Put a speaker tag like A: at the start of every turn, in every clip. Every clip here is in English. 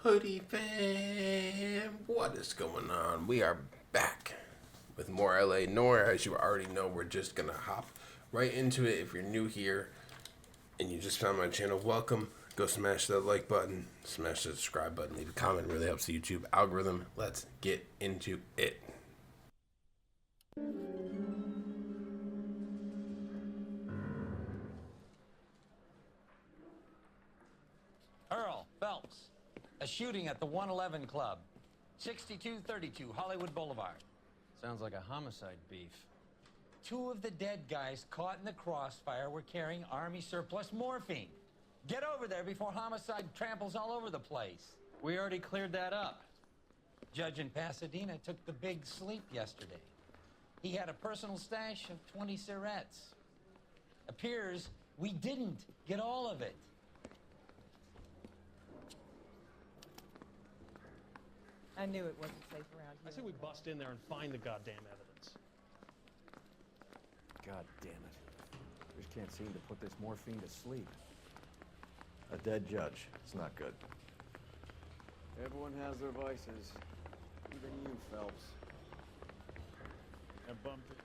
A: Hoodie fam, what is going on? We are back with more LA Noire. As you already know, we're just gonna hop right into it. If you're new here and you just found my channel, welcome. Go smash that like button, smash the subscribe button, leave a comment. It really helps the YouTube algorithm. Let's get into it.
B: Earl Phelps, a shooting at the 111 Club, 6232 Hollywood Boulevard.
C: Sounds like a homicide beef.
B: Two of the dead guys caught in the crossfire were carrying Army surplus morphine. Get over there before homicide tramples all over the place.
C: We already cleared that up.
B: Judge in Pasadena took the big sleep yesterday. He had a personal stash of 20 cigarettes. Appears we didn't get all of it.
D: I knew it wasn't safe around here.
E: I say we bust in there and find the goddamn evidence.
F: God damn it. Just can't seem to put this morphine to sleep. A dead judge. It's not good. Everyone has their vices. Even you, Phelps.
E: I bumped it.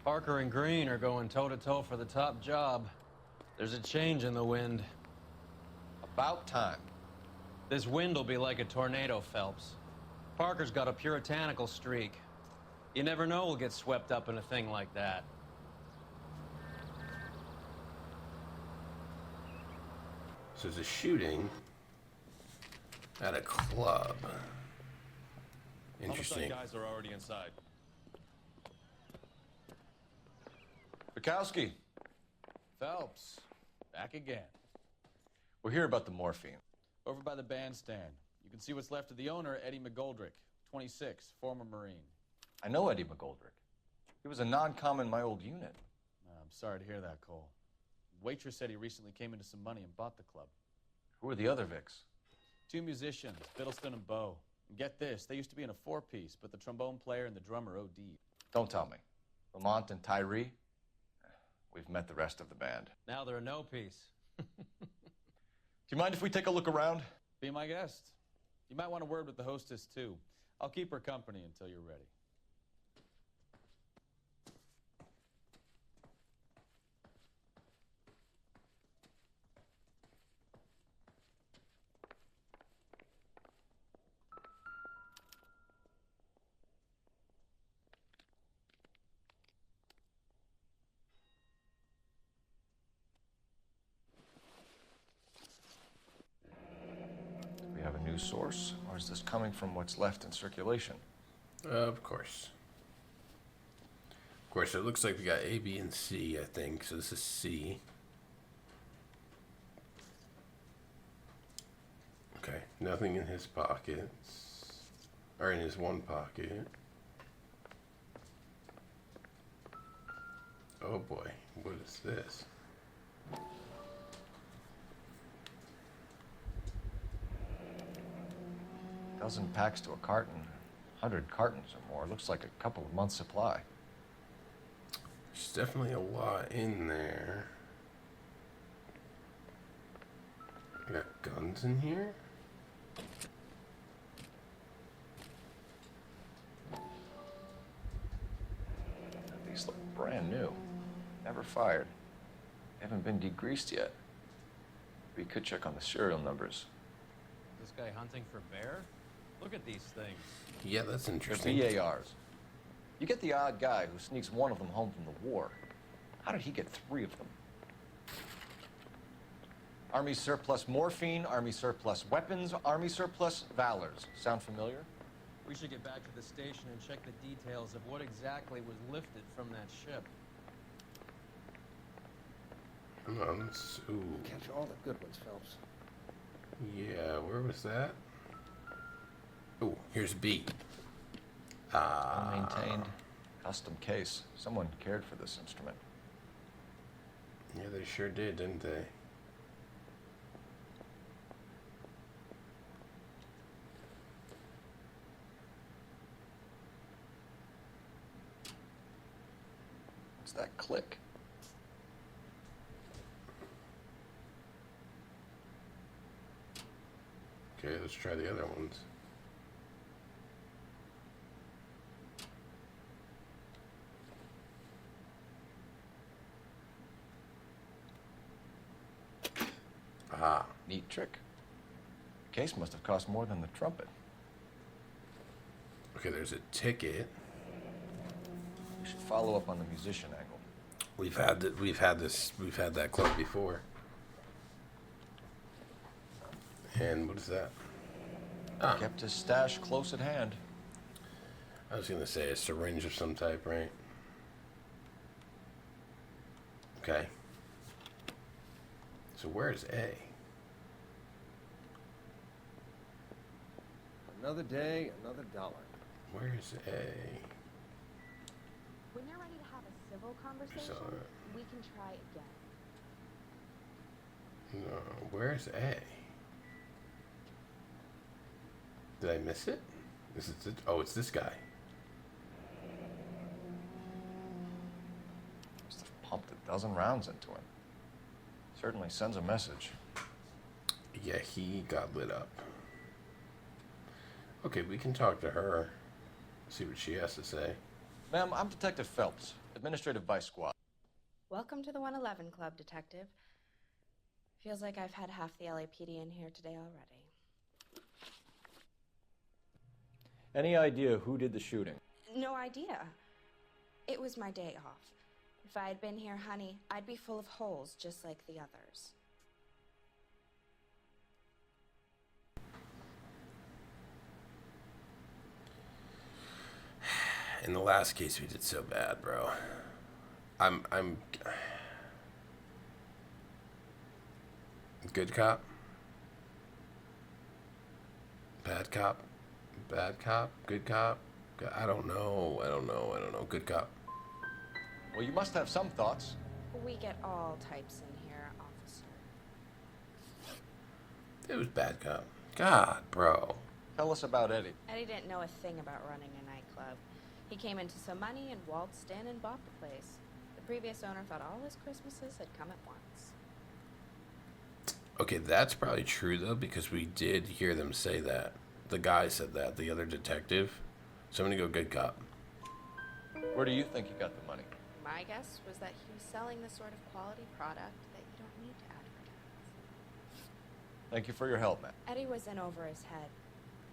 C: Parker and Green are going toe-to-toe for the top job. There's a change in the wind.
G: About time.
C: This wind will be like a tornado, Phelps. Parker's got a puritanical streak. You never know we'll get swept up in a thing like that.
A: So there's a shooting at a club. Interesting.
H: Homicide guys are already inside.
G: Bukowski,
H: Phelps, back again.
G: we're here about the morphine.
H: Over by the bandstand. You can see what's left of the owner, Eddie McGoldrick, 26, former Marine.
G: I know Eddie McGoldrick. He was a non-com in my old unit.
H: I'm sorry to hear that, Cole. Waitress said he recently came into some money and bought the club.
G: Who are the other Vics?
H: Two musicians, Fiddleston and Bo. And get this, they used to be in a four-piece, but the trombone player and the drummer OD'd.
G: Don't tell me. Lamont and Tyree? We've met the rest of the band.
C: Now they're a no-piece.
G: Do you mind if we take a look around?
H: Be my guest. You might want a word with the hostess, too. I'll keep her company until you're ready.
G: Do we have a news source, or is this coming from what's left in circulation?
A: Of course. Of course, it looks like we got A, B, and C, I think. So this is C. Okay, nothing in his pockets. Or in his one pocket. Oh boy, what is this?
G: Dozen packs to a carton, 100 cartons or more. Looks like a couple of months' supply.
A: There's definitely a lot in there. We got guns in here?
G: These look brand new. Never fired. Haven't been degreased yet. We could check on the serial numbers.
C: This guy hunting for bear? Look at these things.
A: Yeah, that's
G: They're
A: interesting.
G: BARs. You get the odd guy who sneaks one of them home from the war. How did he get 3 of them? Army surplus morphine, Army surplus weapons, Army surplus valors. Sound familiar?
C: We should get back to the station and check the details of what exactly was lifted from that ship.
A: Come on, let's, ooh.
F: Catch all the good ones, Phelps.
A: Yeah, where was that? Oh, here's B.
G: Unmaintained, custom case. Someone cared for this instrument.
A: Yeah, they sure did, didn't they?
G: What's that click?
A: Okay, let's try the other ones. Ah,
G: Neat trick. The case must have cost more than the trumpet.
A: okay, there's a ticket.
G: We should follow up on the musician angle.
A: We've had that club before. And what is that? Ah,
G: Kept his stash close at hand.
A: I was gonna say a syringe of some type, right? Okay. So where's A?
F: Another day, another dollar.
A: Where's A?
I: When you're ready to have a civil conversation,
A: So,
I: we can try again.
A: no, where's A? Did I miss it? This is it. Oh, it's this guy.
G: Must have pumped a dozen rounds into him. Certainly sends a message.
A: Yeah, he got lit up. Okay, we can talk to her. See what she has to say.
G: Ma'am, I'm Detective Phelps, Administrative Vice Squad.
I: Welcome to the 111 Club, Detective. Feels like I've had half the LAPD in here today already.
F: Any idea who did the shooting?
I: No idea. It was my day off. If I had been here, honey, I'd be full of holes just like the others.
A: In the last case, we did so bad, bro. I'm good cop, bad cop, bad cop, good cop. I don't know. Good cop.
G: Well, you must have some thoughts.
I: We get all types in here, officer.
A: It was bad cop. God, bro.
G: Tell us about Eddie.
I: Eddie didn't know a thing about running a nightclub. He came into some money and waltzed in and bought the place. The previous owner thought all his Christmases had come at once.
A: Okay, that's probably true though, because we did hear them say that. The guy said that. The other detective. So I'm gonna go good cop.
G: Where do you think he got the money?
I: My guess was that he was selling the sort of quality product that you don't need to advertise.
G: Thank you for your help, man.
I: Eddie was in over his head,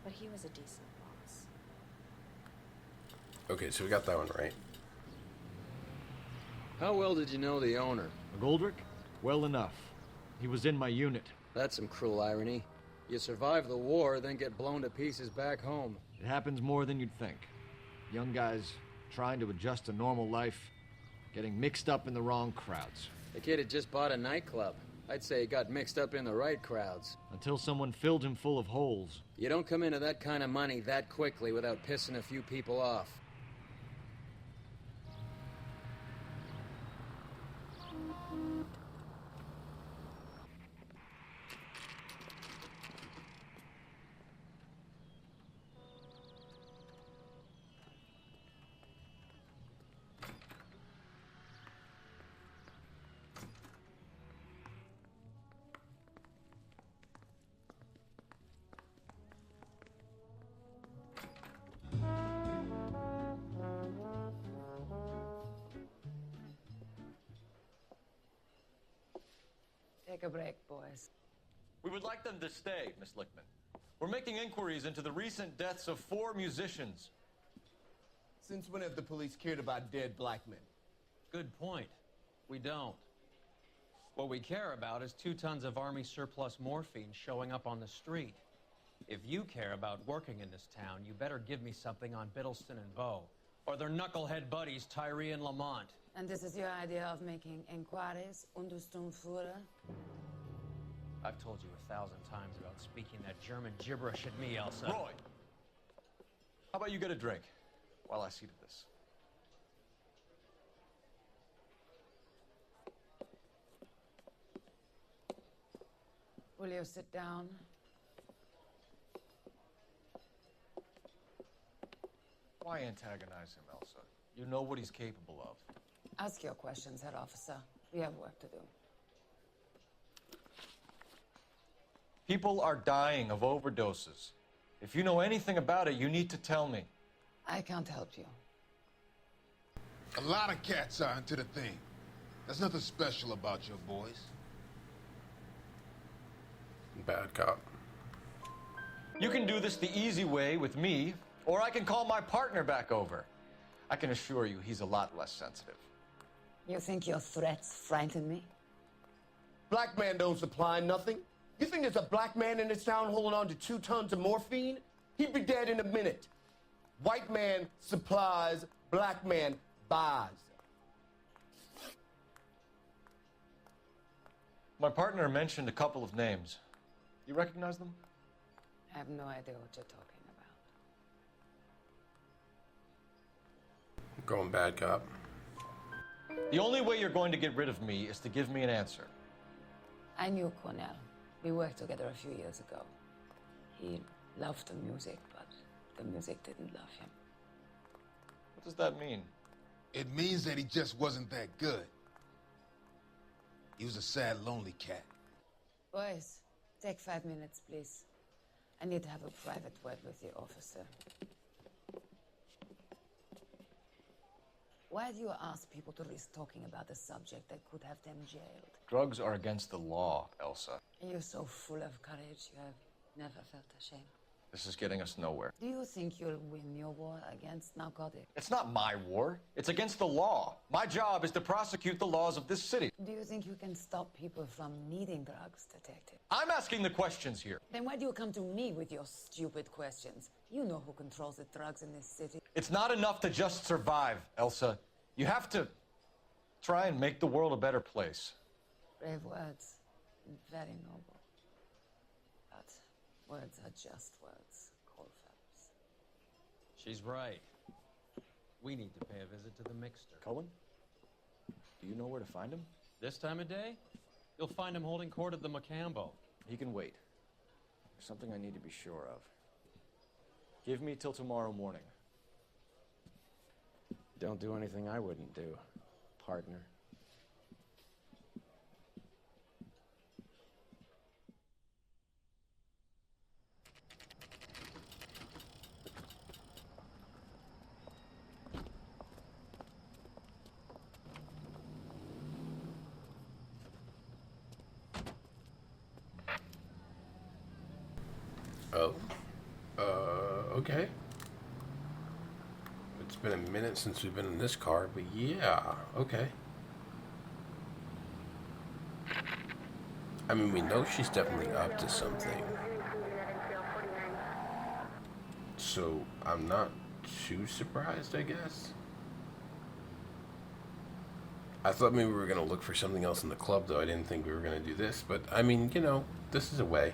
I: but he was a decent boss.
A: Okay, so we got that one right.
J: How well did you know the owner?
F: McGoldrick? Well enough. He was in my unit.
J: That's some cruel irony. You survive the war, then get blown to pieces back home.
F: It happens more than you'd think. Young guys trying to adjust to normal life, getting mixed up in the wrong crowds.
J: The kid had just bought a nightclub. I'd say he got mixed up in the right crowds.
F: Until someone filled him full of holes.
J: You don't come into that kind of money that quickly without pissing a few people off.
D: Take a break, boys.
G: We would like them to stay, Miss Lickman. We're making inquiries into the recent deaths of 4 musicians.
K: Since when have the police cared about dead black men?
C: Good point. We don't. What we care about is 2 tons of Army surplus morphine showing up on the street. If you care about working in this town, you better give me something on Biddleston and Bow, or their knucklehead buddies Tyree and Lamont.
L: And this is your idea of making inquiries, Untersturmführer?
C: I've told you 1,000 times about speaking that German gibberish at me, Elsa.
G: Roy! How about you get a drink? while I see to this.
L: Will you sit down?
G: Why antagonize him, Elsa? You know what he's capable of.
L: Ask your questions, Herr Officer. We have work to do.
G: People are dying of overdoses. If you know anything about it, you need to tell me.
L: I can't help you.
M: A lot of cats are into the thing. There's nothing special about your boys.
A: Bad cop.
G: You can do this the easy way with me, or I can call my partner back over. I can assure you he's a lot less sensitive.
L: You think your threats frighten me?
K: Black man don't supply nothing. You think there's a black man in this town holding on to 2 tons of morphine? He'd be dead in a minute. White man supplies, black man buys.
G: My partner mentioned a couple of names. You recognize them?
L: I have no idea what you're talking about.
A: Going bad cop.
G: The only way you're going to get rid of me is to give me an answer.
L: I knew Cornell. We worked together a few years ago. He loved the music, but the music didn't love him.
G: What does that mean?
M: It means that he just wasn't that good. He was a sad, lonely cat.
L: Boys, take 5 minutes, please. I need to have a private word with the officer. Why do you ask people to risk talking about a subject that could have them jailed?
G: Drugs are against the law, Elsa.
L: You're so full of courage, you have never felt ashamed.
G: This is getting us nowhere.
L: Do you think you'll win your war against narcotics?
G: It's not my war. It's against the law. My job is to prosecute the laws of this city.
L: Do you think you can stop people from needing drugs, Detective?
G: I'm asking the questions here.
L: Then why do you come to me with your stupid questions? You know who controls the drugs in this city.
G: It's not enough to just survive, Elsa. You have to try and make the world a better place.
L: Brave words, and very noble. But words are just words, Colfax.
C: She's right. We need to pay a visit to the mixer.
F: Cullen? Do you know where to find him?
C: This time of day, you'll find him holding court at the Macambo.
F: He can wait. There's something I need to be sure of. Give me till tomorrow morning.
J: Don't do anything I wouldn't do, partner.
A: Oh. Okay. It's been a minute since we've been in this car, but yeah, okay. I mean, we know she's definitely up to something. So, I'm not too surprised, I guess. I thought maybe we were going to look for something else in the club, though. I didn't think we were going to do this, but I mean, you know, this is a way.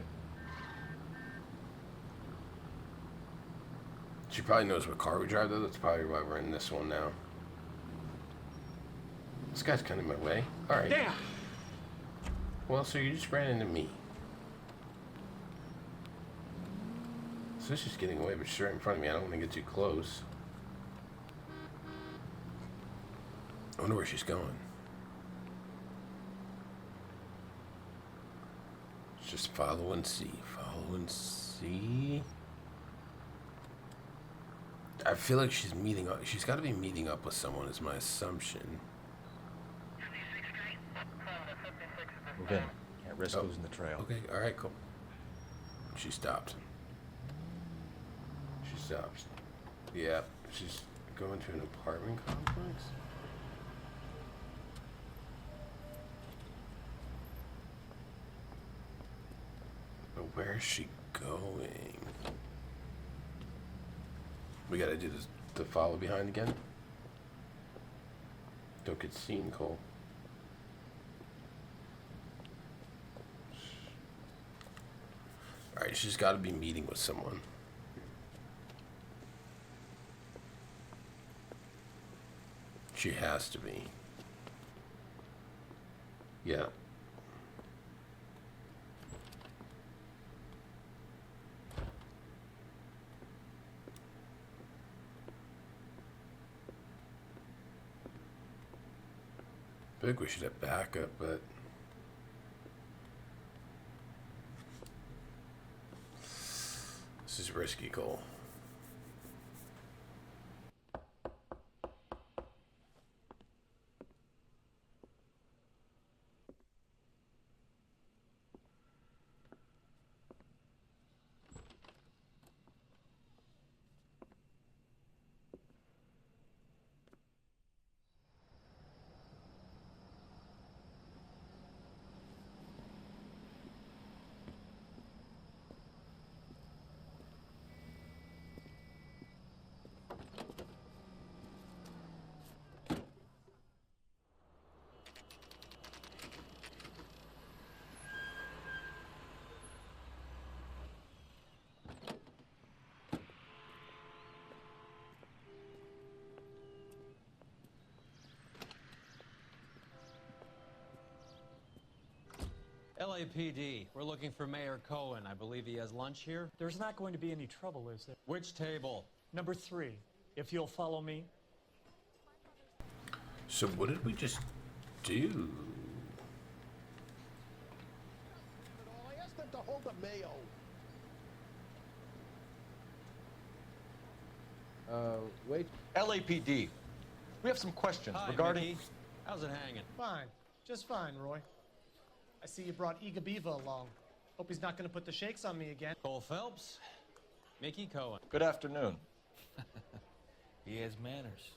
A: She probably knows what car we drive, though. That's probably why we're in this one now. This guy's kind of in my way. All right.
E: Damn!
A: Well, so you just ran into me. So she's getting away, but she's right in front of me. I don't want to get too close. I wonder where she's going. Just follow and see. Follow and see. I feel like she's meeting up. She's got to be meeting up with someone, is my assumption.
F: Move in. Can't risk losing the trail.
A: Okay, all right, cool. She stopped. She stopped. Yeah, she's going to an apartment complex. But where is she going? We gotta do this, the follow behind again. Don't get seen, Cole. Alright, she's gotta be meeting with someone. She has to be. Yeah. I think we should have backup, but this is risky, Cole.
C: LAPD, we're looking for Mayor Cohen. I believe he has lunch here.
E: There's not going to be any trouble, is there?
C: Which table?
E: Number 3, if you'll follow me.
A: So what did we just do?
M: I asked them to hold the mayo.
F: Wait.
G: LAPD. We have some questions
C: Hi,
G: regarding...
C: Mickey. How's it hanging?
E: Fine. Just fine, Roy. I see you brought Eager Beaver along. Hope he's not going to put the shakes on me again.
C: Cole Phelps, Mickey Cohen.
G: Good afternoon.
N: He has manners.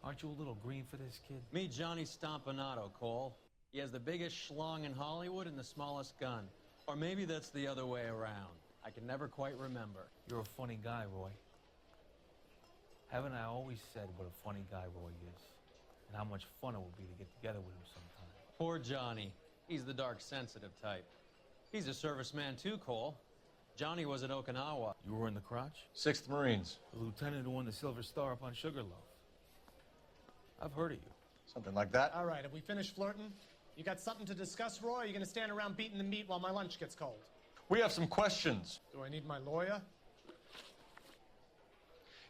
N: Aren't you a little green for this kid?
C: Meet Johnny Stompanato, Cole. He has the biggest schlong in Hollywood and the smallest gun. Or maybe that's the other way around. I can never quite remember.
N: You're a funny guy, Roy. Haven't I always said what a funny guy Roy is? And how much fun it will be to get together with him sometime.
C: Poor Johnny. He's the dark, sensitive type. He's a serviceman too, Cole. Johnny was at Okinawa.
N: You were in the crotch?
G: 6th Marines.
N: The lieutenant who won the Silver Star up on Sugarloaf. I've heard of you.
G: Something like that.
E: All right, have we finished flirting? You got something to discuss, Roy, or are you going to stand around beating the meat while my lunch gets cold?
G: We have some questions.
E: Do I need my lawyer?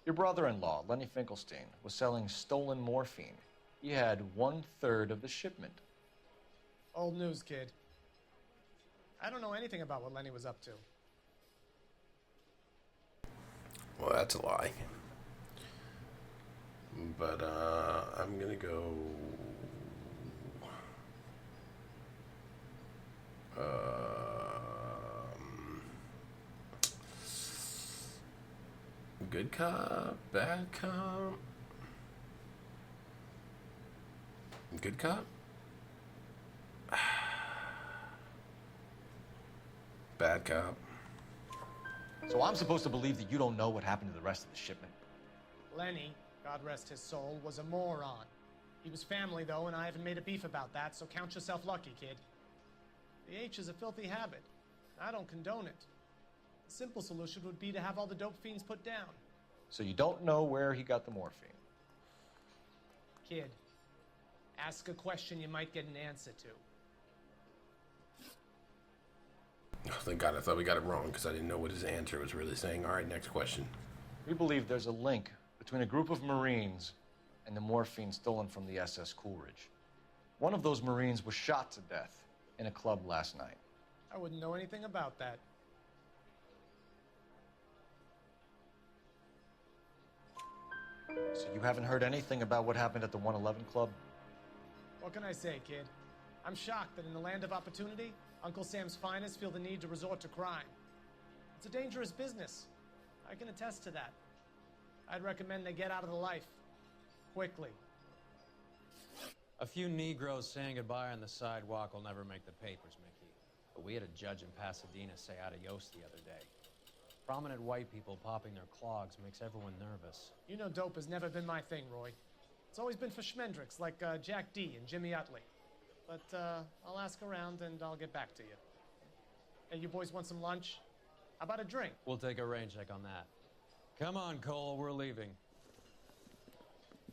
G: Your brother-in-law, Lenny Finkelstein, was selling stolen morphine. He had 1/3 of the shipment.
E: Old news, kid. I don't know anything about what Lenny was up to.
A: Well, that's a lie. But I'm gonna go. Good cop, bad cop. Good cop. Bad cop.
G: So I'm supposed to believe that you don't know what happened to the rest of the shipment?
E: Lenny, God rest his soul, was a moron. He was family, though, and I haven't made a beef about that, so count yourself lucky, kid. The H is a filthy habit. I don't condone it. The simple solution would be to have all the dope fiends put down.
G: So you don't know where he got the morphine?
E: Kid, ask a question you might get an answer to.
A: Oh, thank God, I thought we got it wrong because I didn't know what his answer was really saying. All right, next question.
G: We believe there's a link between a group of Marines and the morphine stolen from the SS Coolidge. One of those Marines was shot to death in a club last night.
E: I wouldn't know anything about that.
G: So you haven't heard anything about what happened at the 111 Club?
E: What can I say, kid? I'm shocked that in the land of opportunity, Uncle Sam's finest feel the need to resort to crime. It's a dangerous business. I can attest to that. I'd recommend they get out of the life. Quickly.
C: A few Negroes saying goodbye on the sidewalk will never make the papers, Mickey. But we had a judge in Pasadena say adios the other day. Prominent white people popping their clogs makes everyone nervous.
E: You know dope has never been my thing, Roy. It's always been for schmendricks like Jack D. and Jimmy Utley. But I'll ask around and I'll get back to you. Hey, you boys want some lunch? How about a drink?
C: We'll take a rain check on that. Come on, Cole, we're leaving.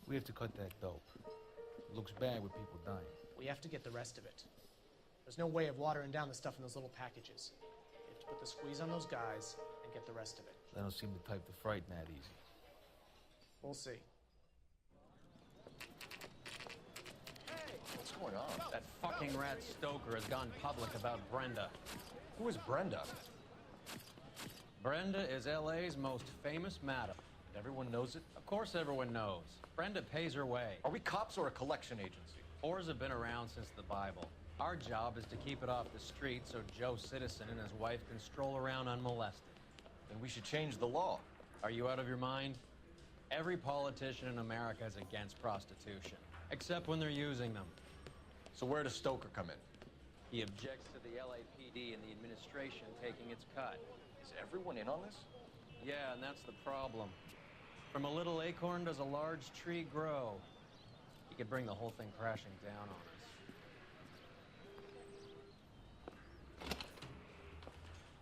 N: We have to cut that dope. It looks bad with people dying.
E: We have to get the rest of it. There's no way of watering down the stuff in those little packages. We have to put the squeeze on those guys and get the rest of it.
N: They don't seem the type to frighten that easy.
E: We'll see.
G: What's going on?
C: That fucking rat Stoker has gone public about Brenda.
G: Who is Brenda?
C: Brenda is LA's most famous madam.
G: Everyone knows it?
C: Of course everyone knows. Brenda pays her way.
G: Are we cops or a collection agency?
C: Whores have been around since the Bible. Our job is to keep it off the street so Joe Citizen and his wife can stroll around unmolested.
G: Then we should change the law.
C: Are you out of your mind? Every politician in America is against prostitution, except when they're using them.
G: So where does Stoker come in?
C: He objects to the LAPD and the administration taking its cut.
G: Is everyone in on this?
C: Yeah, and that's the problem. From a little acorn does a large tree grow. He could bring the whole thing crashing down on us.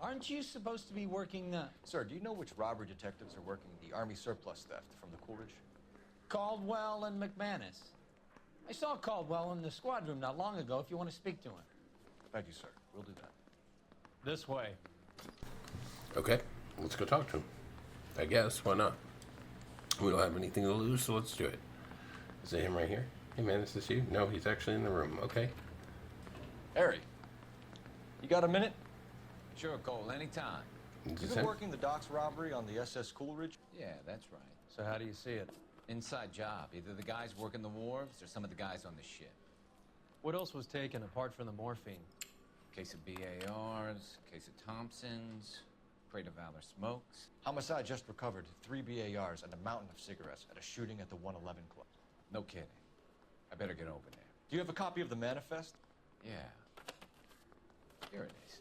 B: Aren't you supposed to be working the...
G: Sir, do you know which robbery detectives are working the Army surplus theft from the Coolidge?
B: Caldwell and McManus? I saw Caldwell in the squad room not long ago if you want to speak to him.
G: Thank you, sir. We'll do that.
C: This way.
A: Okay, let's go talk to him. I guess, why not? We don't have anything to lose, so let's do it. Is it him right here? Hey man, is this you? No, he's actually in the room. Okay.
G: Harry, you got a minute?
O: Sure, Cole, anytime.
A: Is
G: You
A: this
G: been
A: him?
G: working the docks robbery on the SS Coolidge?
O: Yeah, that's right.
C: So how do you see it?
O: Inside job. Either the guys working the wharves or some of the guys on the ship.
C: What else was taken apart from the morphine?
O: Case of BARs, case of Thompsons, crate of Valor smokes.
G: Homicide just recovered 3 BARs and a mountain of cigarettes at a shooting at the 111 Club.
O: No kidding. I better get over there.
G: Do you have a copy of the manifest?
O: Yeah. Here it is.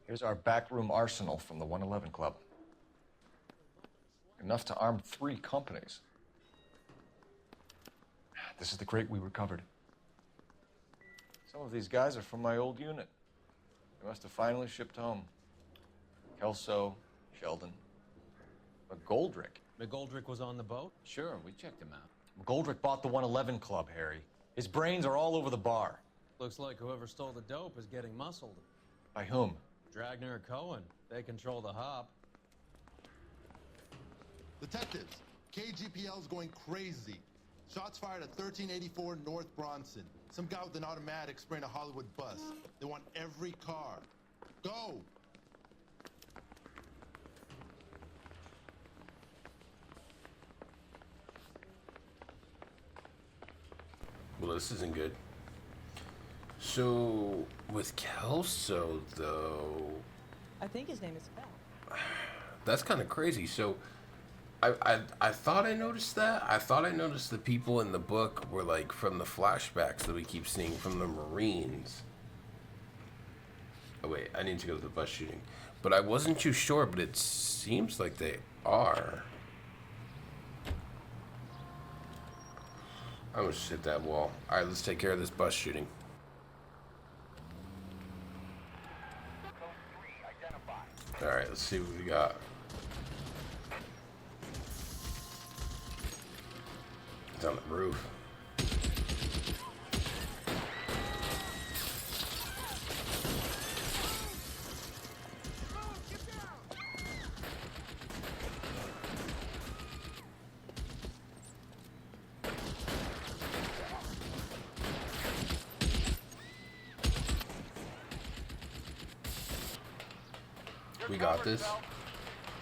G: Here's our backroom arsenal from the 111 Club. Enough to arm 3 companies. This is the crate we recovered. Some of these guys are from my old unit. They must have finally shipped home. Kelso, Sheldon, McGoldrick.
C: McGoldrick was on the boat?
O: Sure, we checked him out.
G: McGoldrick bought the 111 Club, Harry. His brains are all over the bar.
C: Looks like whoever stole the dope is getting muscled.
G: By whom?
C: Dragner or Cohen. They control the hop.
M: Detectives, KGPL's going crazy. Shots fired at 1384 North Bronson. Some guy with an automatic spraying a Hollywood bus. They want every car. Go!
A: Well, this isn't good. So, with Kelso, though...
P: I think his name is Phil.
A: That's kind of crazy. So, I thought I noticed that. I thought I noticed the people in the book were, like, from the flashbacks that we keep seeing from the Marines. Oh, wait. I need to go to the bus shooting. But I wasn't too sure, but it seems like they are. I'm gonna just hit that wall. Alright, let's take care of this bus shooting. Alright, let's see what we got. It's on the roof. We got this.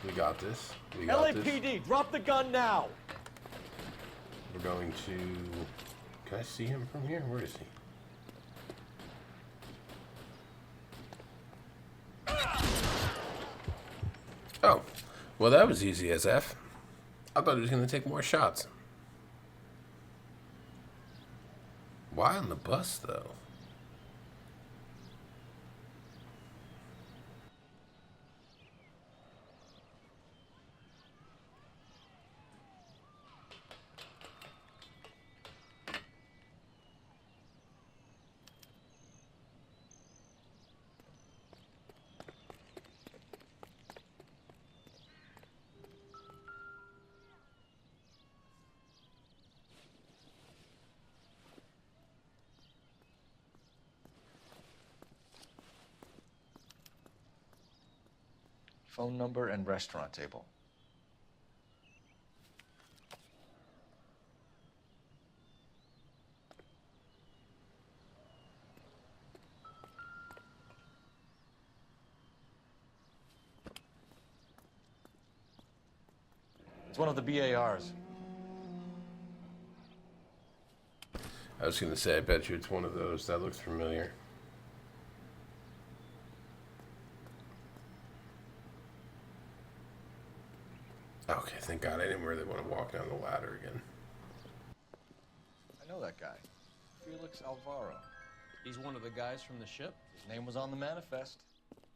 A: We got this. We got this.
G: LAPD, drop the gun now!
A: We're going to... Can I see him from here? Where is he? Oh. Well, that was easy as F. I thought he was going to take more shots. Why on the bus, though?
G: phone number, and restaurant table. It's one of the BARs.
A: I was gonna say, I bet you it's one of those. That looks familiar. Okay, thank God I didn't really want to walk down the ladder again.
G: I know that guy. Felix Alvaro.
C: He's one of the guys from the ship?
G: His name was on the manifest.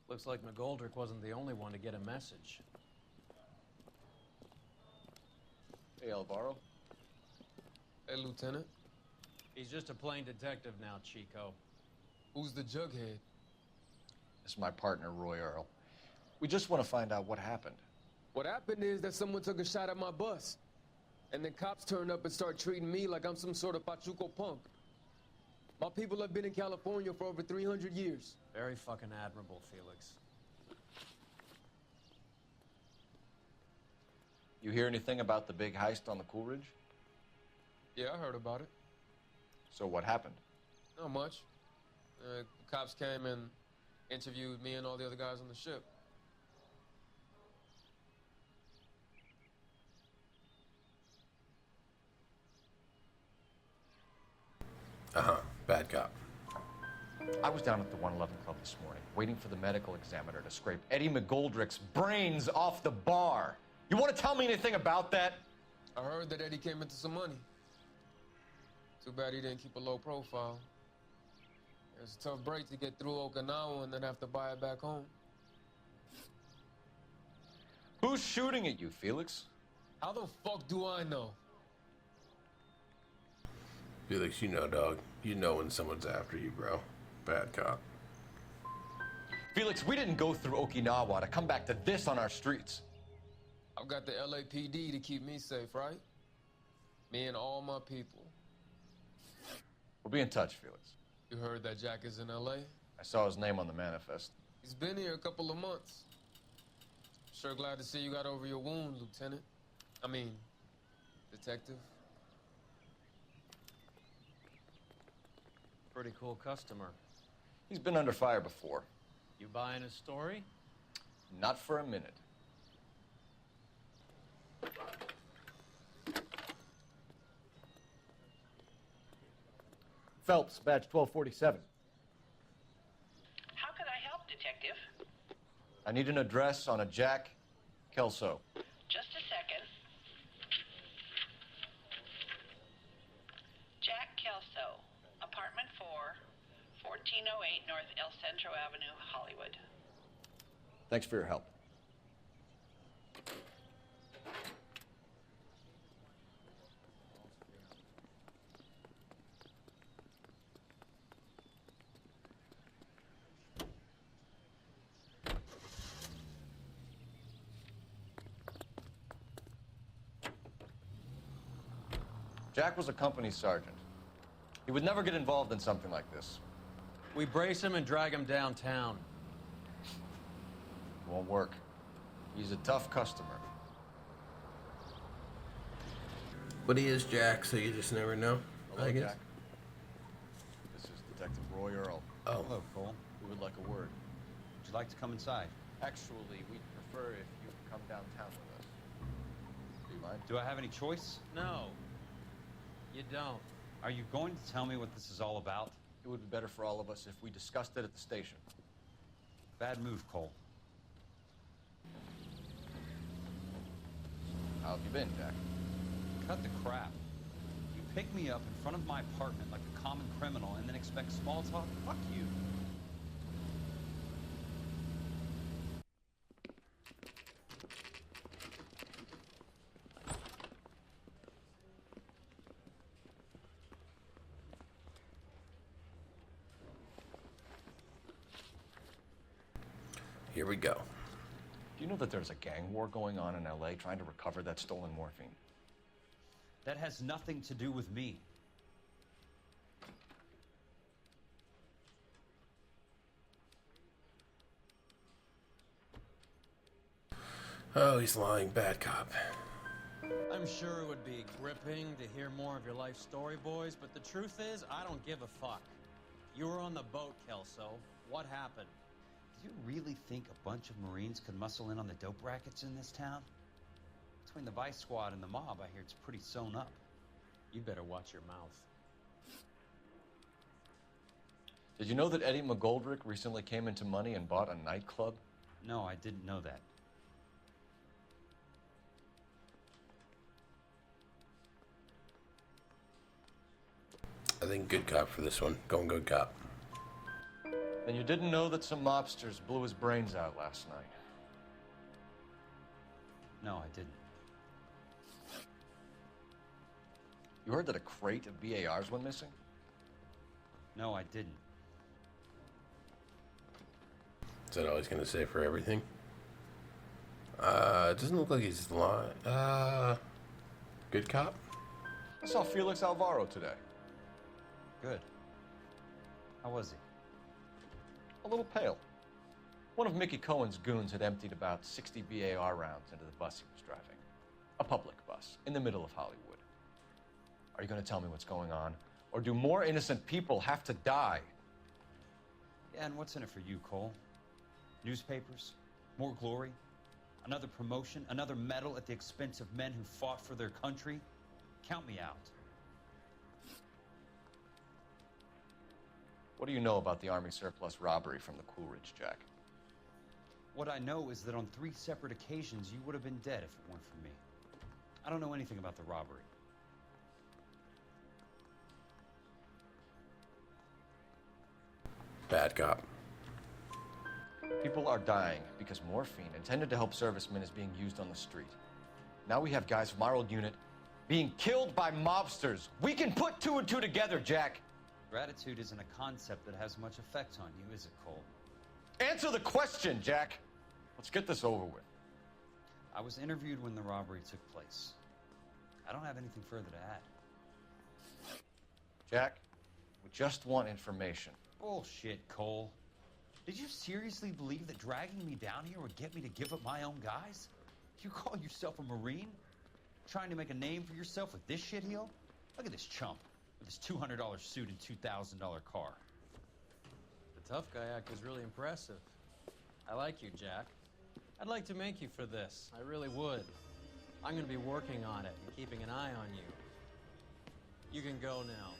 C: Looks like McGoldrick wasn't the only one to get a message.
G: Hey, Alvaro.
Q: Hey, Lieutenant.
C: He's just a plain detective now, Chico.
Q: Who's the jughead?
G: This is my partner, Roy Earl. We just want to find out what happened.
Q: What happened is that someone took a shot at my bus. And then cops turned up and start treating me like I'm some sort of Pachuco punk. My people have been in California for over 300 years.
C: Very fucking admirable, Felix.
G: You hear anything about the big heist on the Coolidge?
Q: Yeah, I heard about it.
G: So what happened?
Q: Not much. Cops came and interviewed me and all the other guys on the ship.
A: Bad cop.
G: I was down at the 111 Club this morning, waiting for the medical examiner to scrape Eddie McGoldrick's brains off the bar. You want to tell me anything about that?
Q: I heard that Eddie came into some money. Too bad he didn't keep a low profile. It was a tough break to get through Okinawa and then have to buy it back home.
G: Who's shooting at you, Felix?
Q: How the fuck do I know?
A: Felix, you know, dog. You know when someone's after you, bro. Bad cop.
G: Felix, we didn't go through Okinawa to come back to this on our streets.
Q: I've got the LAPD to keep me safe, right? Me and all my people.
G: We'll be in touch, Felix.
Q: You heard that Jack is in LA?
G: I saw his name on the manifest.
Q: He's been here a couple of months. Sure glad to see you got over your wound, Lieutenant. I mean, Detective.
C: Pretty cool customer.
G: He's been under fire before.
C: You buying his story?
G: Not for a minute. Phelps, badge 1247.
R: How can I help, Detective?
G: I need an address on a Jack Kelso.
R: Just a second. Jack Kelso, apartment 4, 1408 North El Centro Avenue, Hollywood.
G: Thanks for your help. Jack was a company sergeant. He would never get involved in something like this.
C: We brace him and drag him downtown.
G: Won't work. He's a tough customer.
A: But he is Jack, so you just never know.
G: Hello,
A: I guess.
G: Jack. This is Detective Roy Earl.
A: Oh.
H: Hello, Cole.
G: We would like a word.
H: Would you like to come inside?
G: Actually, we'd prefer if you could come downtown with us. Do you mind?
H: Do I have any choice?
C: No, you don't.
H: Are you going to tell me what this is all about?
G: It would be better for all of us if we discussed it at the station.
H: Bad move, Cole.
G: How have you been, Jack?
H: Cut the crap. You pick me up in front of my apartment like a common criminal and then expect small talk? Fuck you.
A: Here we go.
G: Do you know that there's a gang war going on in LA trying to recover that stolen morphine?
H: That has nothing to do with me.
A: Oh, he's lying. Bad cop.
C: I'm sure it would be gripping to hear more of your life story, boys, but the truth is, I don't give a fuck. You were on the boat, Kelso. What happened?
S: Do you really think a bunch of Marines could muscle in on the dope rackets in this town? Between the Vice Squad and the mob, I hear it's pretty sewn up.
C: You better watch your mouth.
G: Did you know that Eddie McGoldrick recently came into money and bought a nightclub?
S: No, I didn't know that.
A: I think good cop for this one. Going good cop.
G: Then you didn't know that some mobsters blew his brains out last night?
S: No, I didn't.
G: You heard that a crate of BARs went missing?
S: No, I didn't.
A: Is that all he's gonna say for everything? It doesn't look like he's lying. Good cop?
G: I saw Felix Alvaro today.
S: Good. How was he?
G: A little pale. One of Mickey Cohen's goons had emptied about 60 BAR rounds into the bus he was driving. A public bus, in the middle of Hollywood. Are you going to tell me what's going on? Or do more innocent people have to die?
S: Yeah, and what's in it for you, Cole? Newspapers? More glory? Another promotion? Another medal at the expense of men who fought for their country? Count me out.
G: What do you know about the Army surplus robbery from the Coolidge, Jack?
S: What I know is that on 3 separate occasions, you would have been dead if it weren't for me. I don't know anything about the robbery.
A: Bad cop.
G: People are dying because morphine intended to help servicemen is being used on the street. Now we have guys from our old unit being killed by mobsters. We can put 2 and 2 together, Jack.
S: Gratitude isn't a concept that has much effect on you, is it, Cole?
G: Answer the question, Jack. Let's get this over with.
S: I was interviewed when the robbery took place. I don't have anything further to add.
G: Jack, we just want information.
S: Bullshit, Cole. Did you seriously believe that dragging me down here would get me to give up my own guys? You call yourself a Marine? Trying to make a name for yourself with this shitheel? Look at this chump with his $200 suit and $2,000 car.
C: The tough guy act was really impressive. I like you, Jack. I'd like to make you for this. I really would. I'm going to be working on it and keeping an eye on you. You can go now.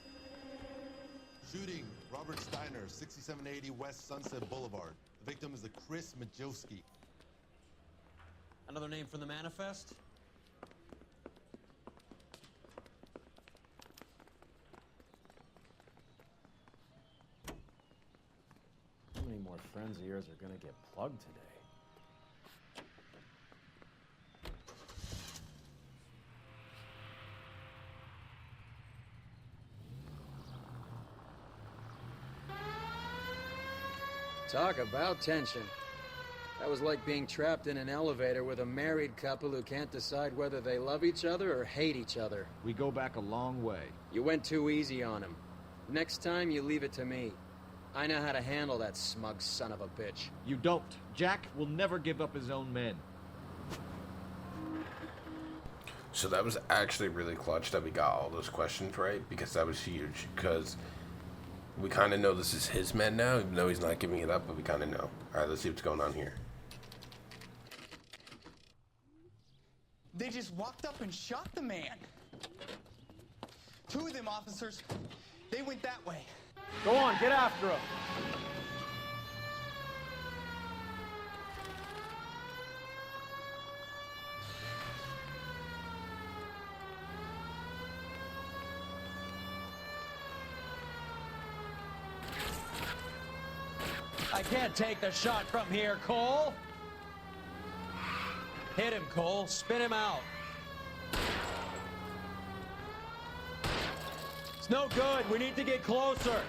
M: Shooting, Robert Steiner, 6780 West Sunset Boulevard. The victim is a Chris Majowski.
C: Another name from the manifest?
F: How many more friends of yours are gonna get plugged today?
J: Talk about tension. That was like being trapped in an elevator with a married couple who can't decide whether they love each other or hate each other.
F: We go back a long way.
J: You went too easy on him. Next time, you leave it to me. I know how to handle that smug son of a bitch.
F: You don't. Jack will never give up his own men.
A: So that was actually really clutch that we got all those questions right, because that was huge. Because we kind of know this is his men now, even though he's not giving it up, but we kind of know. All right, let's see what's going on here.
T: They just walked up and shot the man. 2 of them officers, they went that way.
F: Go on, get after him.
C: I can't take the shot from here, Cole. Hit him, Cole. Spin him out. It's no good. We need to get closer.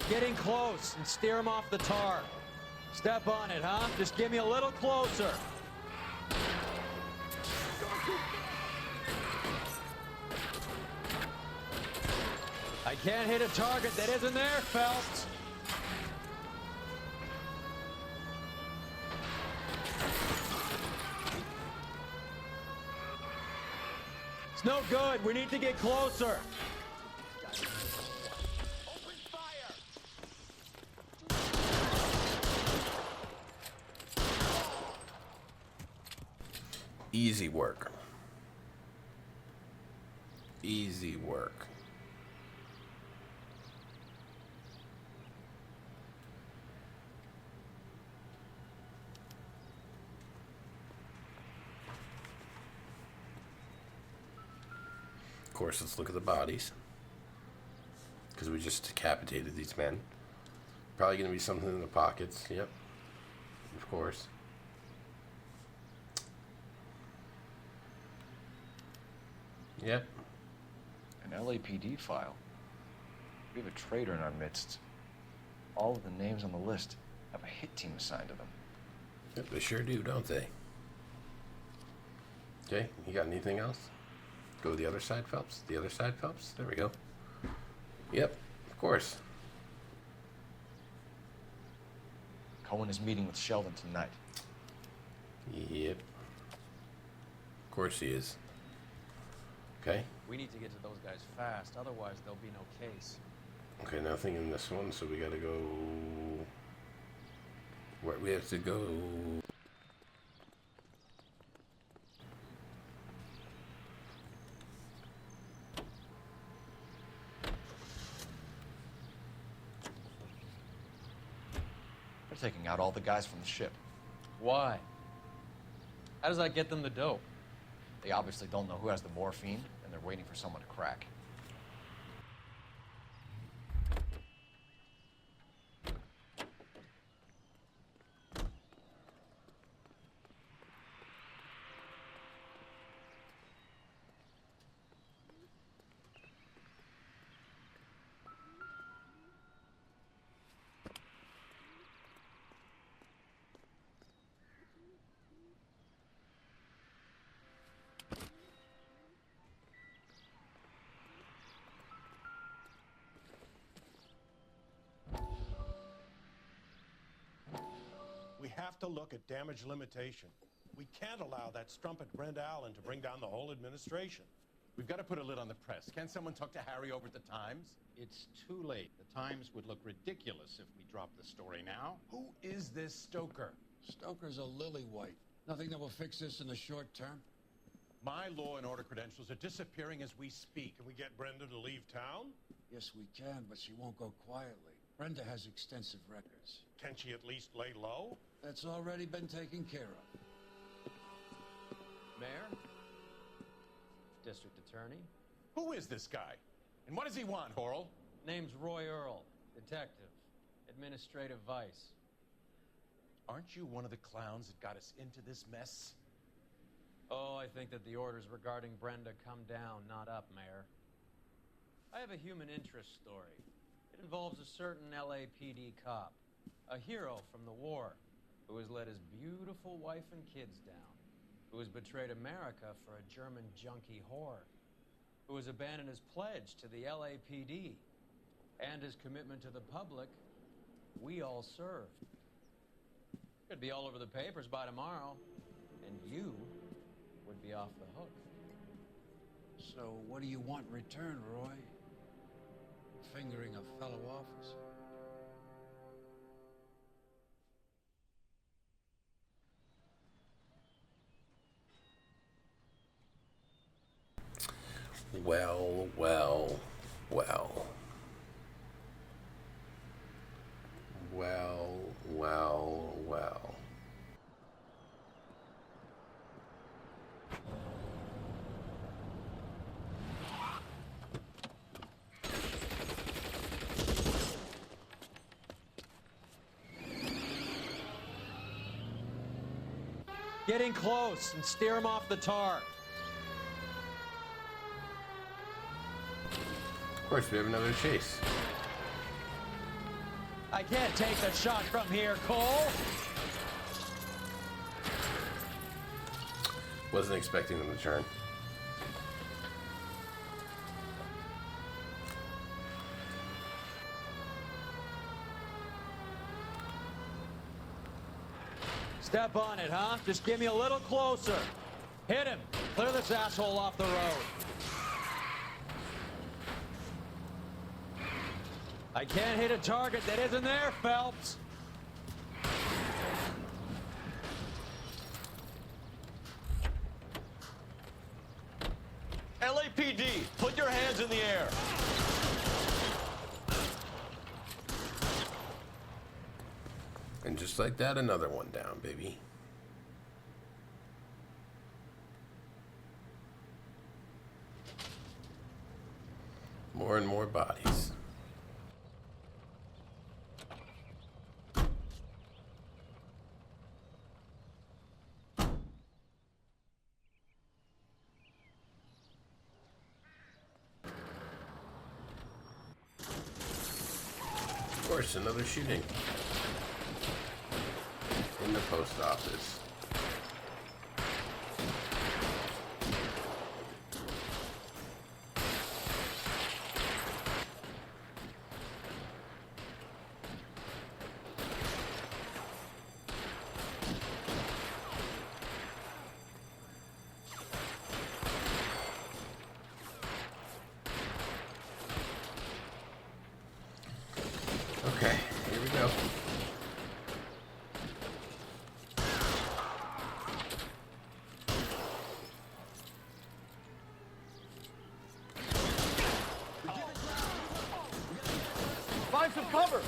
C: Getting close and steer him off the tar. Step on it, huh? Just give me a little closer. I can't hit a target that isn't there, Phelps.
Q: It's no good. We need to get closer.
A: Easy work. Easy work. Of course, let's look at the bodies. Because we just decapitated these men. Probably going to be something in the pockets. Yep. Of course. Yep.
G: An LAPD file. We have a traitor in our midst. All of the names on the list have a hit team assigned to them.
A: Yep, they sure do, don't they? Okay, you got anything else? Go to the other side, Phelps. The other side, Phelps. There we go. Yep, of course.
G: Cohen is meeting with Sheldon tonight.
A: Yep. Of course he is. Okay.
C: We need to get to those guys fast, otherwise there'll be no case.
A: Okay, nothing in this one, so we gotta go... Where we have to go...
G: They're taking out all the guys from the ship.
C: Why? How does that get them the dope?
G: They obviously don't know who has the morphine, and they're waiting for someone to crack.
U: We have to look at damage limitation. We can't allow that strumpet Brent Allen to bring down the whole administration.
V: We've got to put a lid on the press. Can't someone talk to Harry over at the Times?
U: It's too late. The Times would look ridiculous if we dropped the story now. Who is this Stoker?
W: Stoker's a lily-white. Nothing that will fix this in the short term?
U: My law and order credentials are disappearing as we speak. Can we get Brenda to leave town?
W: Yes, we can, but she won't go quietly. Brenda has extensive records.
U: Can she at least lay low?
W: That's already been taken care of.
C: Mayor? District Attorney?
V: Who is this guy? And what does he want, Horrell?
C: Name's Roy Earl, detective, administrative vice.
V: Aren't you one of the clowns that got us into this mess?
C: Oh, I think that the orders regarding Brenda come down, not up, Mayor. I have a human interest story. It involves a certain LAPD cop, a hero from the war, who has let his beautiful wife and kids down, who has betrayed America for a German junkie whore, who has abandoned his pledge to the LAPD and his commitment to the public we all served. Could be all over the papers by tomorrow, and you would be off the hook.
W: So what do you want in return, Roy? Fingering a fellow officer?
A: Well, well, well. Well, well, well.
C: Get in close and steer him off the tar.
A: Of course, we have another chase.
C: I can't take the shot from here, Cole.
A: Wasn't expecting them to turn.
C: Step on it, huh? Just get me a little closer. Hit him. Clear this asshole off the road. I can't hit a target that isn't there, Phelps.
G: LAPD, put your hands in the air.
A: And just like that, another one down, baby. More and more bodies. Of course, another shooting in the post office. Okay, here we go.
G: Find some cover.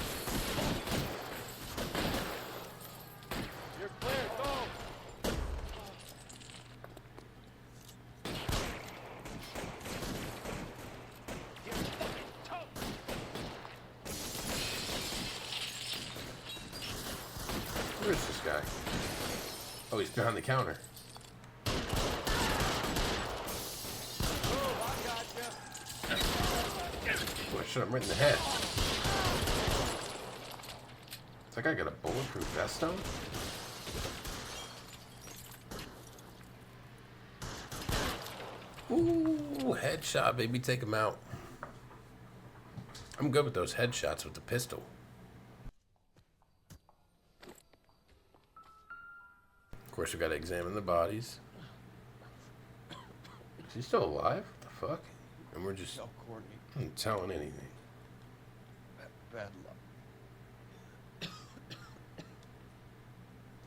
G: You're clear, go.
A: Where is this guy? Oh, he's behind the counter. Oh, I shot him right in the head. Does that guy got a bulletproof vest on? Ooh, headshot, baby. Take him out. I'm good with those headshots with the pistol. Of course, we gotta examine the bodies. Is he still alive? What the fuck? And we're just not telling anything.
G: Bad luck.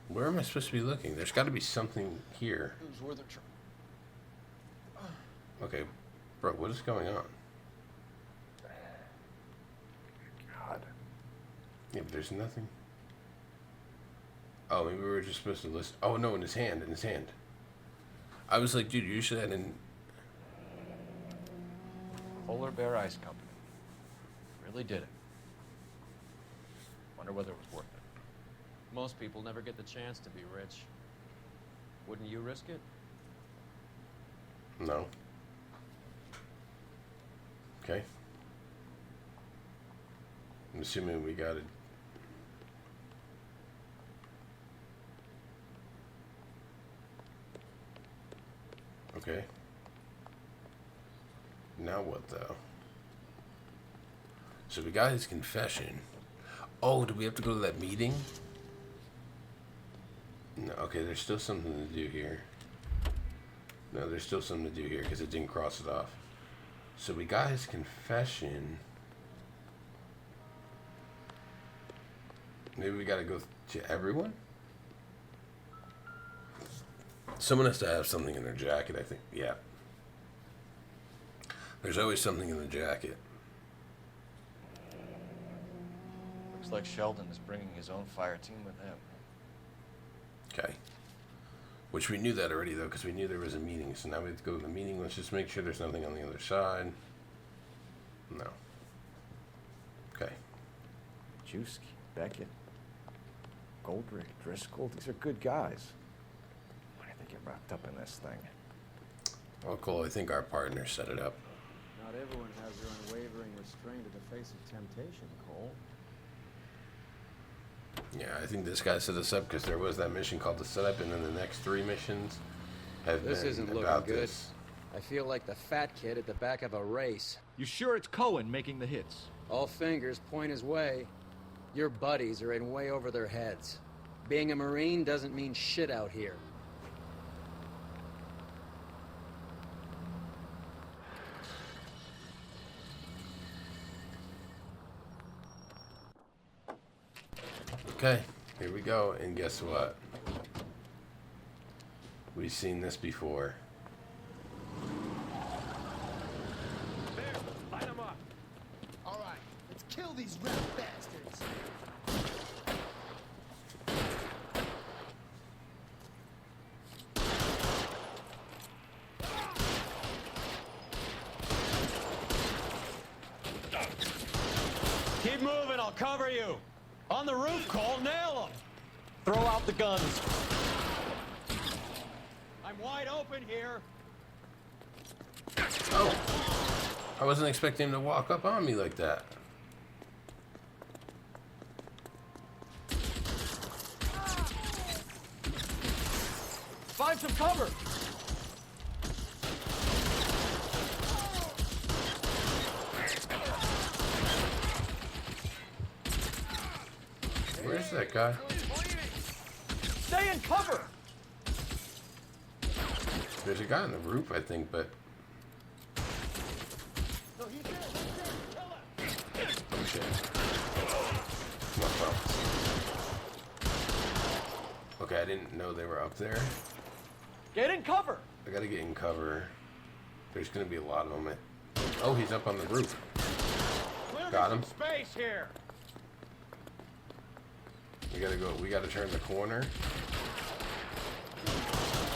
A: Where am I supposed to be looking? There's got to be something here.
G: It was worth a try.
A: Okay, bro, what is going on? God. Yeah, but there's nothing. Oh, maybe we were just supposed to listen. Oh, no, in his hand, in his hand. I was like, dude, you should have didn't.
G: Polar Bear Ice Company. Really did it. Wonder whether it was worth it.
C: Most people never get the chance to be rich. Wouldn't you risk it?
A: No. Okay. I'm assuming we got it. Okay. Now what, though? So we got his confession. Oh, do we have to go to that meeting? No, okay, there's still something to do here. No, there's still something to do here because it didn't cross it off. So we got his confession. Maybe we got to go to everyone? Someone has to have something in their jacket, I think. Yeah. There's always something in the jacket.
G: Looks like Sheldon is bringing his own fire team with him.
A: Okay. Which we knew that already, though, because we knew there was a meeting. So now we have to go to the meeting. Let's just make sure there's nothing on the other side. No. Okay.
F: Juski, Beckett, Goldrick, Driscoll, these are good guys. Why did they get wrapped up in this thing?
A: Oh, Cole, I think our partner set it up.
J: Not everyone has your unwavering restraint in the face of temptation, Cole.
A: Yeah, I think this guy set us up because there was that mission called the setup, and then the next 3 missions have
J: This
A: been
J: isn't looking
A: about
J: good.
A: this.
J: I feel like the fat kid at the back of a race.
F: You sure it's Cohen making the hits?
J: All fingers point his way. Your buddies are in way over their heads. Being a Marine doesn't mean shit out here.
A: Okay, here we go. And guess what? We've seen this before.
E: There, line them up. All right, let's kill these rat bastards.
H: Keep moving, I'll cover you. On the roof, Cole, nail him. Throw out the guns. I'm wide open here.
A: Oh, I wasn't expecting him to walk up on me like that.
H: Find some cover.
A: Where's that guy?
H: Stay in cover.
A: There's a guy on the roof, I think, but... Oh, shit. Come on, fellas. Okay, I didn't know they were up there.
H: Get in cover.
A: I gotta get in cover. There's gonna be a lot of them. Oh, he's up on the roof. Got him.
H: Space here.
A: We gotta go. We gotta turn the corner.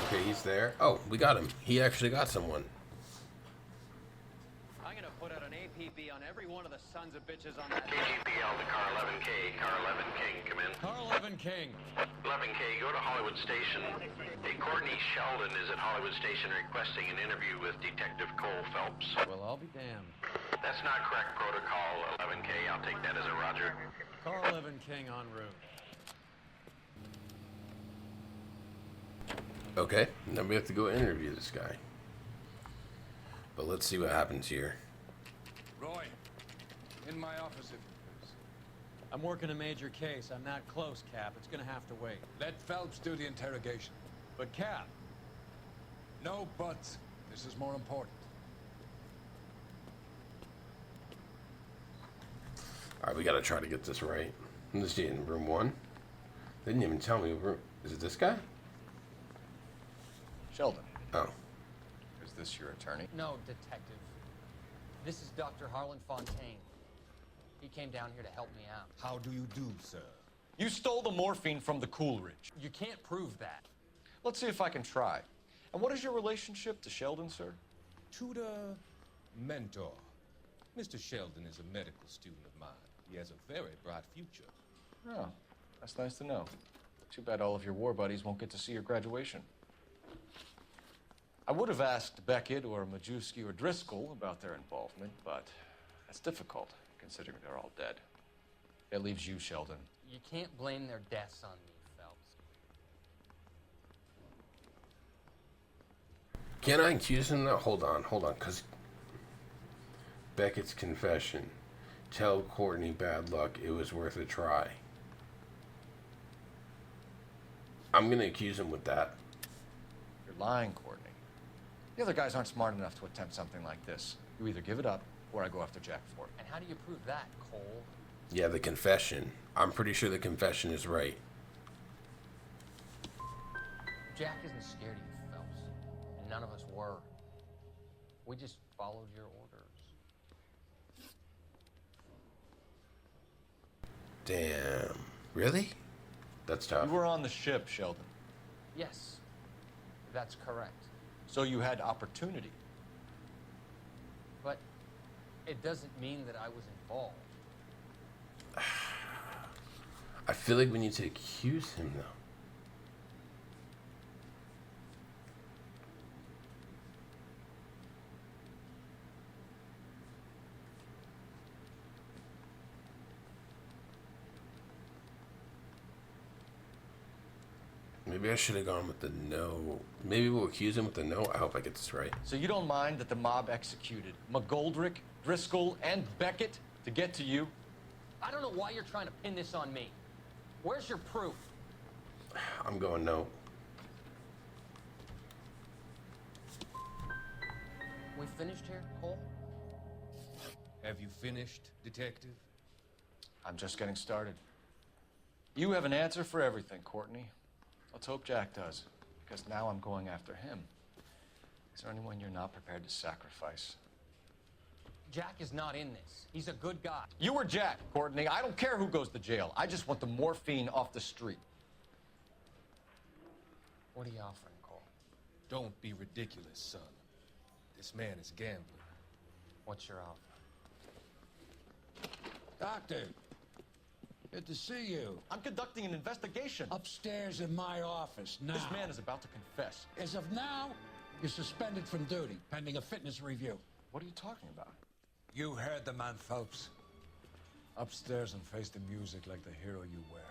A: Okay, he's there. Oh, we got him. He actually got someone.
C: I'm gonna put out an APB on every one of the sons of bitches on that.
D: KGPL to Car 11K. Car 11 King, come in.
C: Car 11 King.
D: 11K, go to Hollywood Station. Hey, Courtney Sheldon is at Hollywood Station requesting an interview with Detective Cole Phelps.
C: Well, I'll be damned.
D: That's not correct protocol, 11K. I'll take that as a roger.
C: Car 11 King en route.
A: Okay, now we have to go interview this guy. But let's see what happens here.
W: Roy, in my office if you please.
C: I'm working a major case. I'm not close, Cap. It's gonna have to wait.
W: Let Phelps do the interrogation.
C: But, Cap.
W: No buts. This is more important.
A: Alright, we gotta try to get this right. Let's see, in room 1. They didn't even tell me. Is it this guy?
G: Sheldon.
A: Oh.
G: Is this your attorney?
I: No, detective. This is Dr. Harlan Fontaine. He came down here to help me out.
H: How do you do, sir? You stole the morphine from the Coolidge.
I: You can't prove that.
G: Let's see if I can try. And what is your relationship to Sheldon, sir?
K: Tutor, mentor. Mr. Sheldon is a medical student of mine. He has a very bright future.
G: Oh, that's nice to know. Too bad all of your war buddies won't get to see your graduation. I would have asked Beckett or Majewski or Driscoll about their involvement, but that's difficult, considering they're all dead. It leaves you, Sheldon.
I: You can't blame their deaths on me, Phelps.
A: Can I accuse him? No, hold on, because Beckett's confession. Tell Courtney bad luck, it was worth a try. I'm going to accuse him with that.
G: You're lying, Courtney. The other guys aren't smart enough to attempt something like this. You either give it up, or I go after Jack for it.
I: And how do you prove that, Cole?
A: Yeah, the confession. I'm pretty sure the confession is right.
I: Jack isn't scared of you, Phelps. And none of us were. We just followed your orders.
A: Damn. Really? That's tough.
G: You were on the ship, Sheldon.
I: Yes, that's correct.
G: So you had opportunity.
I: But it doesn't mean that I was involved.
A: I feel like we need to accuse him, though. Maybe I should have gone with the no. Maybe we'll accuse him with the no. I hope I get this right.
G: So you don't mind that the mob executed McGoldrick, Driscoll, and Beckett to get to you?
I: I don't know why you're trying to pin this on me. Where's your proof?
A: I'm going no.
I: We finished here, Cole?
K: Have you finished, detective?
G: I'm just getting started. You have an answer for everything, Courtney. Let's hope Jack does, because now I'm going after him. Is there anyone you're not prepared to sacrifice?
I: Jack is not in this. He's a good guy.
G: You or Jack, Courtney. I don't care who goes to jail. I just want the morphine off the street.
I: What are you offering, Cole?
K: Don't be ridiculous, son. This man is gambling.
I: What's your offer?
W: Doctor, good to see you.
G: I'm conducting an investigation.
W: Upstairs in my office, now.
G: This man is about to confess.
W: As of now, you're suspended from duty, pending a fitness review.
G: What are you talking about?
W: You heard the man, Phelps. Upstairs and face the music like the hero you wear.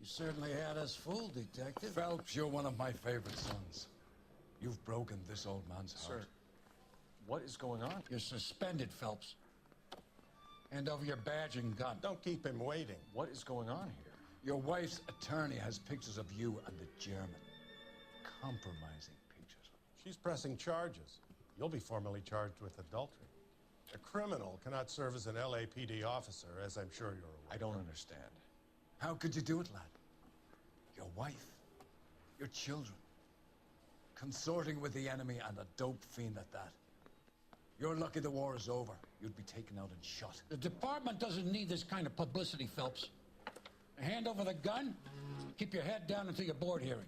W: You certainly had us fooled, Detective. Phelps, you're one of my favorite sons. You've broken this old man's heart.
G: Sir, what is going on?
W: You're suspended, Phelps. Hand over your badge and gun.
U: Don't keep him waiting.
G: What is going on here?
W: Your wife's attorney has pictures of you and the German. Compromising pictures.
U: She's pressing charges. You'll be formally charged with adultery. A criminal cannot serve as an LAPD officer, as I'm sure you're aware.
G: I don't understand.
W: How could you do it, lad? Your wife, your children, consorting with the enemy and a dope fiend at that. You're lucky the war is over. You'd be taken out and shot. The department doesn't need this kind of publicity, Phelps. Hand over the gun, keep your head down until your board hearing.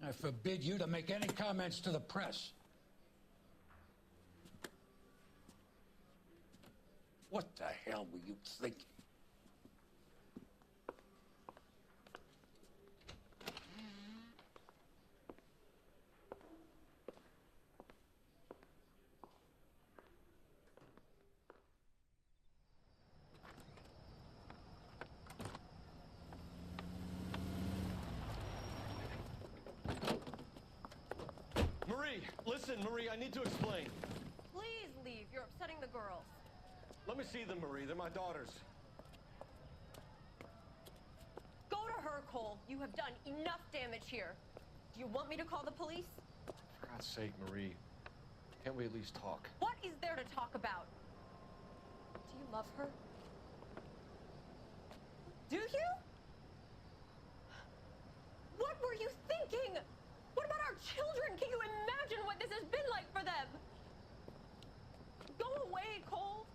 W: I forbid you to make any comments to the press. What the hell were you thinking?
B: Listen, Marie, I need to explain.
L: Please leave. You're upsetting the girls.
B: Let me see them, Marie. They're my daughters.
L: Go to her, Cole. You have done enough damage here. Do you want me to call the police?
G: For God's sake, Marie. Can't we at least talk?
L: What is there to talk about? Do you love her? Do you? What were you thinking? What about our children? Can you imagine what this has been like for them? Go away, Cole.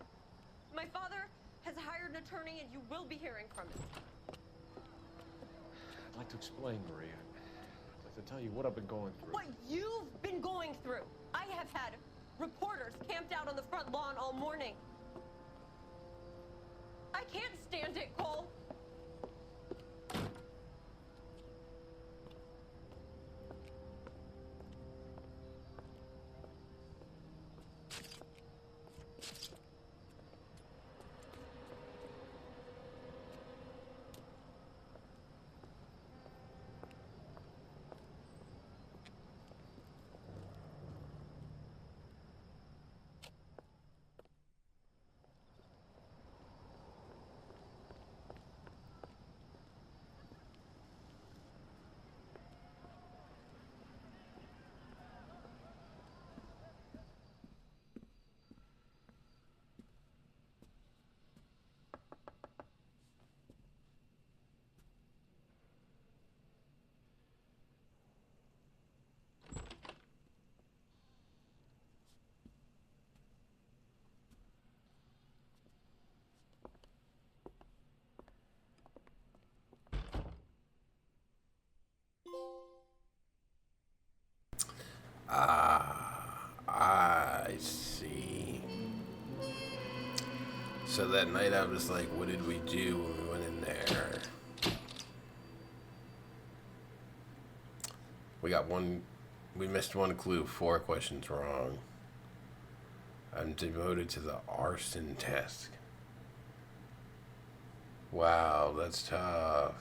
L: My father has hired an attorney and you will be hearing from him.
G: I'd like to explain, Marie. I'd like to tell you what I've been going through.
L: What you've been going through. I have had reporters camped out on the front lawn all morning. I can't stand it, Cole.
A: I see. So that night I was like, what did we do when we went in there? We missed one clue, 4 questions wrong. I'm devoted to the arson task. Wow, that's tough.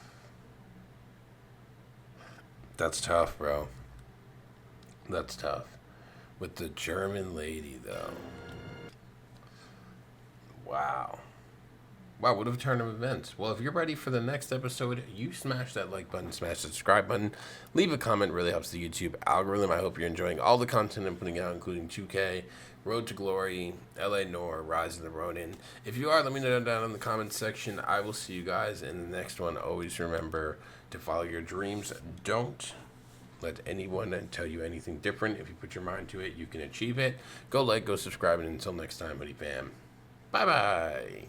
A: That's tough, bro. That's tough. With the German lady, though. Wow. Wow, what a turn of events. Well, if you're ready for the next episode, you smash that like button, smash the subscribe button, leave a comment, really helps the YouTube algorithm. I hope you're enjoying all the content I'm putting out, including 2K, Road to Glory, LA Noire, Rise of the Ronin. If you are, let me know down in the comments section. I will see you guys in the next one. Always remember to follow your dreams. Don't let anyone tell you anything different. If you put your mind to it, you can achieve it. Go like, go subscribe, and until next time, buddy fam. Bye-bye.